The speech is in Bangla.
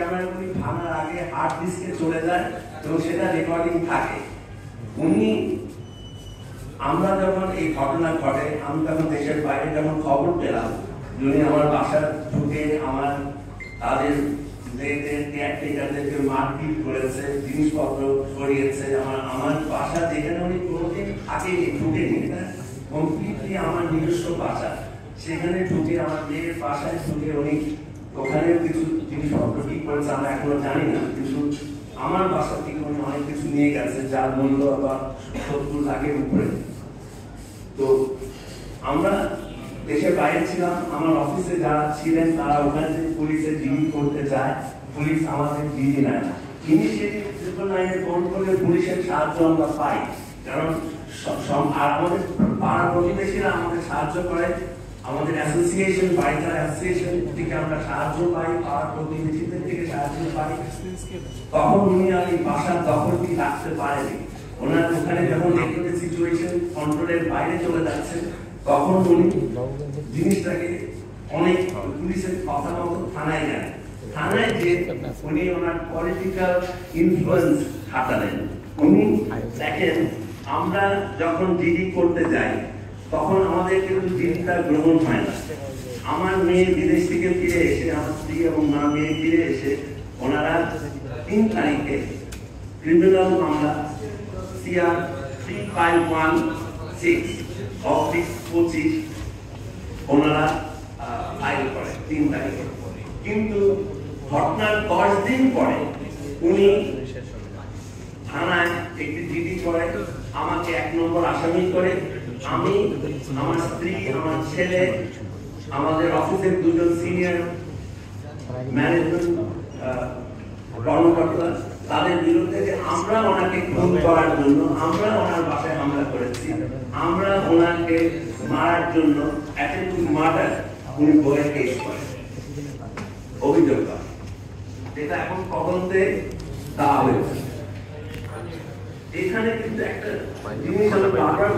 ক্যামেরাগুলি ভাঙার আগে হার্ড ডিস্কে চলে যায় এবং সেটা রেকর্ডিং থাকে। উনি আমরা যখন এই ঘটনা ঘটে আমি তখন দেশের বাইরে যখন খবর পেলাম উনি আমার বাসা ঢুকে আমার তাদের কেয়ারটেকারদেরকে মারপিট করেছে, জিনিসপত্র সরিয়েছে। আমার বাসা যেখানে উনি কোনোদিন থাকেনি, ঢুকেনি, এটা কমপ্লিটলি আমার নিজস্ব বাসা, সেখানে ঢুকে আমার মেয়ের বাসায় ঢুকে উনি ওখানে কিছু জিনিসপত্র কি করেছে আমরা এখনো জানি না, কিন্তু আমার বাসা থেকে উনি অনেক কিছু নিয়ে গেছে যার মূল্য আবার 70 লাখের উপরে। তো আমরা দেশের বাইরে ছিলাম, আমার অফিসে যারা ছিলেন তারা ওখানে পুলিশে জিডি করতে যায়, পুলিশ আমাদের জিডি নেয় না। ইনিশিয়েটিভ ট্রিপল নাইনে ফোন করলে পুলিশের সাহায্য আমরা পাই, কারণ আর আমাদের পাড়া প্রতিবেশীরা আমাদের সাহায্য করে, আমাদের অ্যাসোসিয়েশন বাইকার অ্যাসোসিয়েশন থেকে আমরা সাহায্য পাই, পাড়া প্রতিবেশীদের থেকে সাহায্য পাই। তখন উনি আর এই বাসার দখলটি রাখতে পারেনি। ওনার ওখানে যখন দেখলেন সিচুয়েশন কন্ট্রোলের বাইরে চলে যাচ্ছে তখন উনি জিনিসটাকে অনেক পুলিশের কথা মতো থানায় যান। থানায় যে উনি ওনার পলিটিক্যাল ইনফ্লুয়েন্স খাটালেন। উনি দেখেন আমরা যখন জিডি করতে যাই তখন আমাদের কিন্তু জিডিটা গ্রহণ হয় না। আমার মেয়ে বিদেশ থেকে ফিরে এসে, আমার স্ত্রী এবং মা মেয়ে ফিরে এসে ওনারা 3 তারিখে ক্রিমিনাল মামলা CR 3516/25 ওনারা ফাইল করে 3 তারিখে। কিন্তু ঘটনার 10 দিন পরে উনি থানায় একটি জিডি করে আমাকে 1 নম্বর আসামি করে। আমি, আমার স্ত্রী, আমার ছেলে, আমাদের অফিসের 2জন সিনিয়র ম্যানেজমেন্ট কর্মকর্তা, তাদের বিরুদ্ধে যে আমরা ওনাকে খুন করার জন্য, আমরা ওনার বাসায় হামলা করেছি, আমরা ওনাকে মারার জন্য অ্যাটেম্প টু মার্ডার উনি বলে কেস করেন, অভিযোগ করেন, যেটা এখন তদন্তে দেওয়া হয়েছে। এখানে কিন্তু একটা জিনিস আমরা বারবার